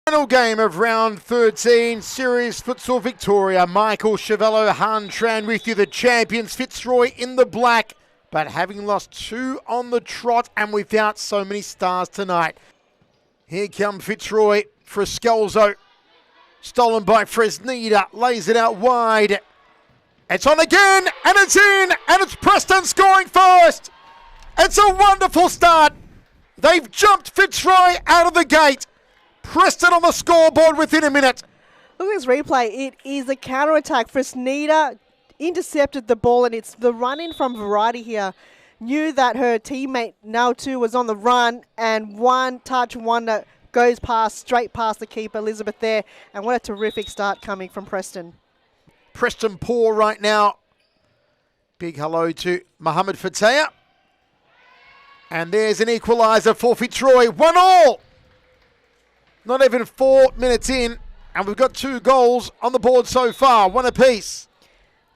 Final game of round 13, Series Futsal Victoria. Michael Chevello, Han Tran with you, the champions. Fitzroy in the black, but having lost 2 on the trot and without so many stars tonight. Here come Fitzroy for Scalzo. Stolen by Fresneda, lays it out wide. It's on again, and it's in, and it's Preston scoring first. It's a wonderful start. They've jumped Fitzroy out of the gate. Preston on the scoreboard within a minute. Look at this replay. It is a counter-attack. Fresneda intercepted the ball, and it's the run-in from Variety here. Knew that her teammate, now too, was on the run, and one touch wonder goes past, straight past the keeper, Elizabeth there. And what a terrific start coming from Preston. Preston poor right now. Big hello to Mohammed Fateh. And there's an equaliser for Fitzroy. 1-1. Not even 4 minutes in, and we've got 2 goals on the board so far, 1 apiece.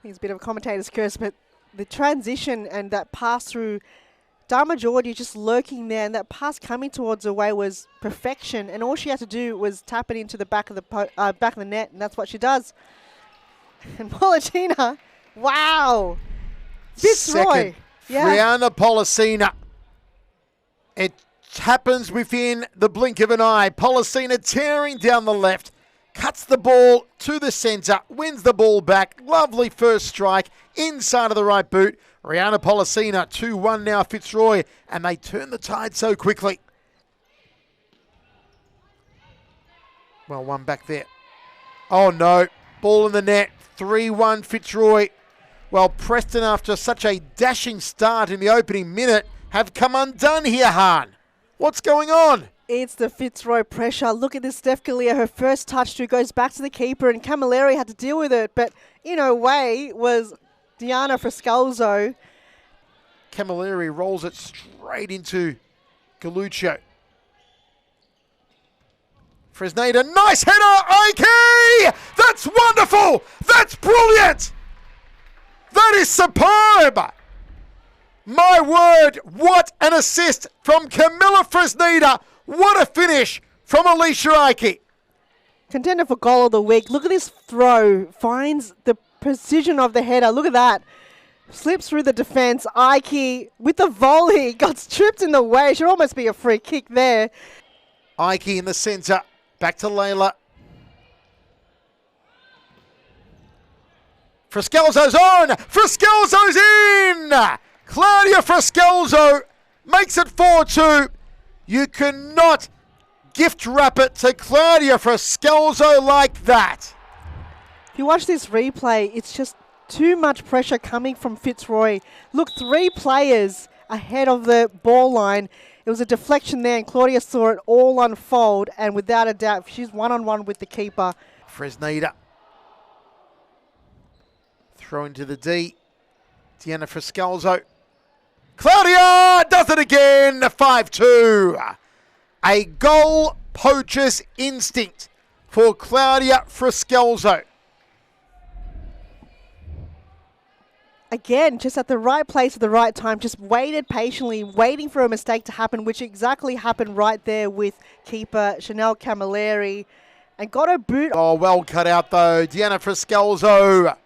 It's a bit of a commentator's curse, but the transition and that pass through, Dharma Georgie just lurking there, and that pass coming towards her way was perfection, and all she had to do was tap it into the back of the net, and that's what she does. And Polacina, wow. Fitzroy. Second, Brianna Polacina. It happens within the blink of an eye. Polacina tearing down the left, cuts the ball to the centre, wins the ball back. Lovely first strike inside of the right boot. Rihanna Polacina, 2-1 now Fitzroy, and they turn the tide so quickly. Well, one back there. Oh no, ball in the net, 3-1 Fitzroy. Well, Preston, after such a dashing start in the opening minute, have come undone here, Han. What's going on? It's the Fitzroy pressure. Look at this, Steph Galea, her first touch through goes back to the keeper, and Camilleri had to deal with it, but in a way was Diana Frescalzo. Camilleri rolls it straight into Galuccio. Fresneda, nice header, Ike! That's wonderful! That's brilliant! That is superb! My word, what an assist from Camilla Fresneda. What a finish from Alicia Ike. Contender for goal of the week. Look at this throw. Finds the precision of the header. Look at that. Slips through the defence. Ike with the volley. Got tripped in the way. Should almost be a free kick there. Ike in the centre. Back to Layla. Frescalzo's on. Frescalzo's in. Claudia Frescalzo makes it 4-2. You cannot gift wrap it to Claudia Frescalzo like that. If you watch this replay, it's just too much pressure coming from Fitzroy. Look, 3 players ahead of the ball line. It was a deflection there, and Claudia saw it all unfold, and without a doubt, she's one-on-one with the keeper. Fresneda. Throw into the D. Deanna Frescalzo. Claudia does it again, 5-2. A goal poacher's instinct for Claudia Frescalzo. Again, just at the right place at the right time, just waited patiently, waiting for a mistake to happen, which exactly happened right there with keeper Chanel Camilleri, and got her boot. Oh, well cut out though, Deanna Frescalzo.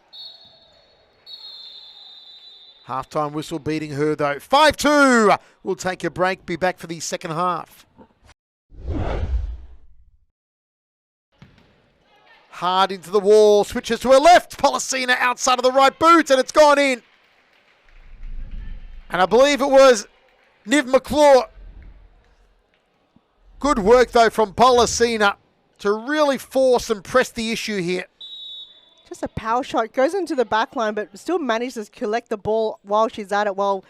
Halftime whistle beating her though. 5-2. We'll take a break. Be back for the second half. Hard into the wall. Switches to her left. Polacina outside of the right boot, and it's gone in. And I believe it was Niv McClure. Good work though from Polacina to really force and press the issue here. Just a power shot, goes into the back line, but still manages to collect the ball while she's at it, while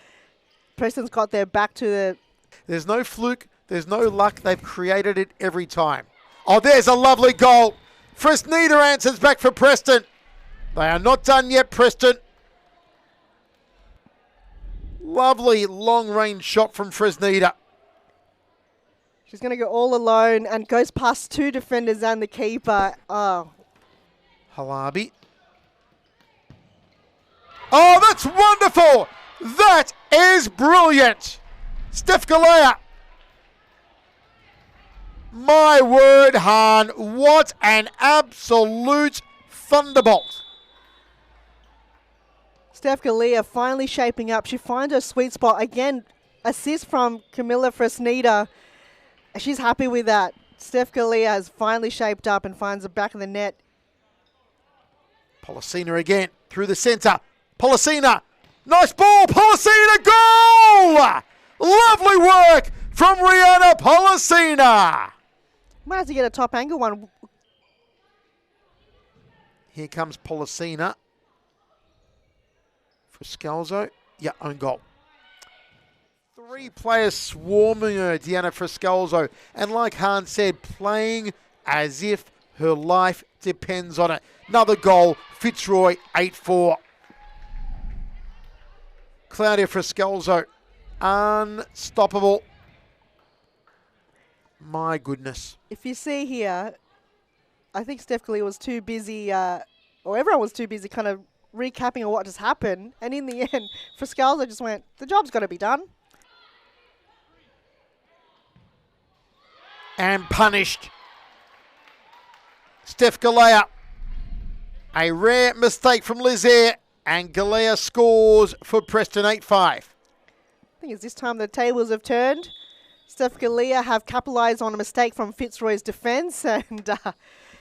Preston's got their back to the... There's no fluke, there's no luck, they've created it every time. Oh, there's a lovely goal. Fresneda answers back for Preston. They are not done yet, Preston. Lovely long-range shot from Fresneda. She's going to go all alone and goes past 2 defenders and the keeper. Oh. Halabi. Oh, that's wonderful! That is brilliant! Steph Galea My word, Han, what an absolute thunderbolt. Steph Galea finally shaping up. She finds her sweet spot. Again, assist from Camilla Fresneda. She's happy with that. Steph Galea has finally shaped up and finds the back of the net. Policina again, through the centre. Policina, nice ball, Policina, goal! Lovely work from Rihanna Policina. Might have to get a top angle one. Here comes Policina. For Scalzo, yeah, own goal. 3 players swarming her, Deanna Frescalzo. And like Han said, playing as if her life depends on it. Another goal, Fitzroy, 8-4. Claudia Frescalzo, unstoppable. My goodness. If you see here, I think Steph Galea was too busy, or everyone was too busy kind of recapping on what just happened. And in the end, Frescalzo just went, the job's got to be done. And punished. Steph Galea. A rare mistake from Lizaire. And Galea scores for Preston 8-5. I think it's this time the tables have turned. Steph Galea have capitalised on a mistake from Fitzroy's defence and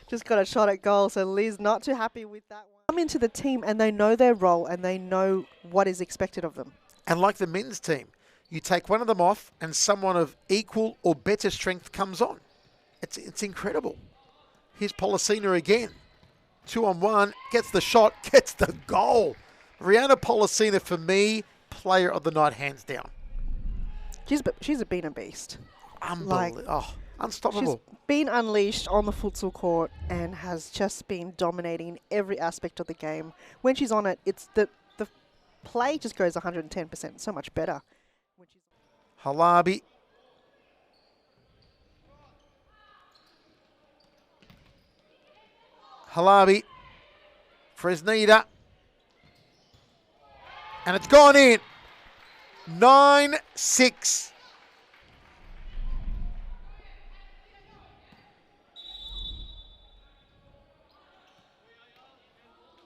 just got a shot at goal. So Liz not too happy with that one. Come into the team and they know their role and they know what is expected of them. And like the men's team, you take one of them off and someone of equal or better strength comes on. It's incredible. Here's Policina again. 2-on-1, gets the shot, gets the goal. Rihanna Policina, for me, player of the night, hands down. She's been a beast. Unbelievable. Unstoppable. She's been unleashed on the futsal court and has just been dominating every aspect of the game. When she's on it, it's the play just goes 110%. So much better. Halabi. Fresneda. And it's gone in. 9-6.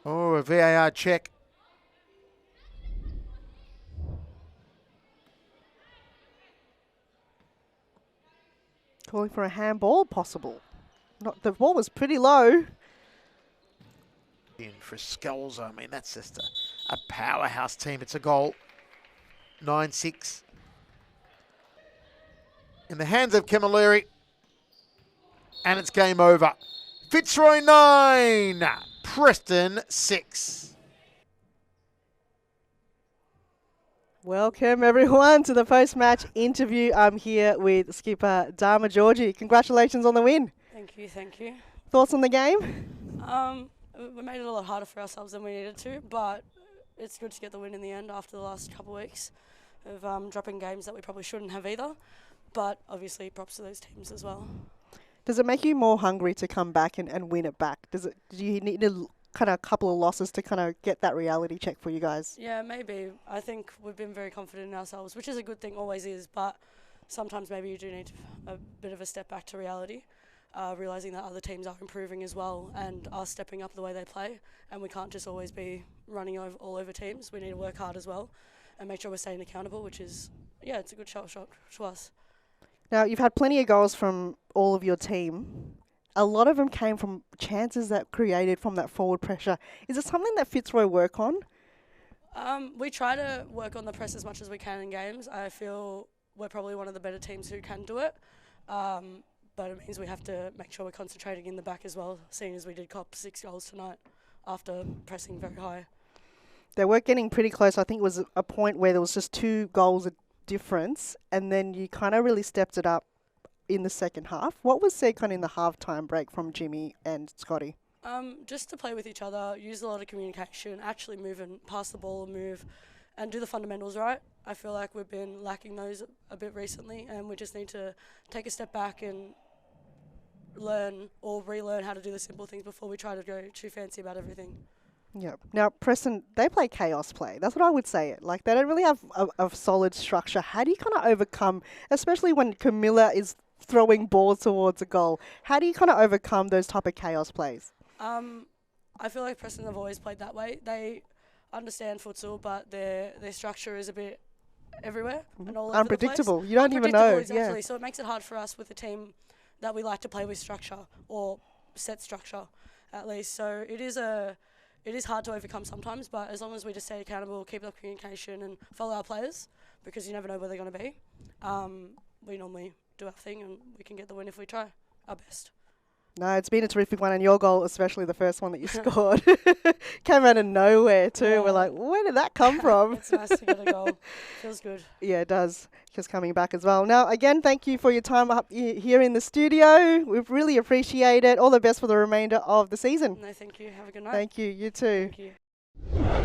Oh, a VAR check. Calling for a handball, possible. The ball was pretty low. In for Skulls, I mean, that's just a powerhouse team. It's a goal. 9-6. In the hands of Camilleri. And it's game over. Fitzroy 9. Preston 6. Welcome everyone to the post-match interview. I'm here with skipper Dharma Georgie. Congratulations on the win. Thank you, thank you. Thoughts on the game? We made it a lot harder for ourselves than we needed to, but it's good to get the win in the end after the last couple of weeks of dropping games that we probably shouldn't have either. But obviously props to those teams as well. Does it make you more hungry to come back and win it back? Do you need a kind of a couple of losses to kind of get that reality check for you guys? Yeah, maybe. I think we've been very confident in ourselves, which is a good thing, always is, but sometimes maybe you do need a bit of a step back to reality, realising that other teams are improving as well and are stepping up the way they play, and we can't just always be running all over teams. We need to work hard as well and make sure we're staying accountable, which is, yeah, it's a good shot to us. Now, you've had plenty of goals from all of your team. A lot of them came from chances that created from that forward pressure. Is it something that Fitzroy work on? We try to work on the press as much as we can in games. I feel we're probably one of the better teams who can do it. But it means we have to make sure we're concentrating in the back as well, seeing as we did cop 6 goals tonight after pressing very high. They were getting pretty close. I think it was a point where there was just 2 goals of difference, and then you kind of really stepped it up in the second half. What was said kind of in the halftime break from Jimmy and Scotty? Just to play with each other, use a lot of communication, actually move and pass the ball and do the fundamentals right. I feel like we've been lacking those a bit recently, and we just need to take a step back and learn or relearn how to do the simple things before we try to go too fancy about everything. Yeah. Now, Preston, they play chaos play. That's what I would say. Like, they don't really have a solid structure. How do you kind of overcome, especially when Camilla is throwing balls towards a goal. How do you kind of overcome those type of chaos plays? I feel like Preston have always played that way. They understand futsal, but their structure is a bit everywhere and all over Unpredictable. the place. You don't even know. Exactly. So it makes it hard for us with a team that we like to play with structure or set structure, at least. So it is hard to overcome sometimes, but as long as we just stay accountable, keep up communication and follow our players, because you never know where they're going to be, we normally do our thing and we can get the win if we try our best. No, it's been a terrific one, and your goal, especially the first one that you scored, came out of nowhere too. Yeah. We're like, where did that come from? It's nice to get a goal. Feels good. Yeah, it does. Just coming back as well. Now, again, thank you for your time up here in the studio. We really appreciate it. All the best for the remainder of the season. No, thank you. Have a good night. Thank you. You too. Thank you.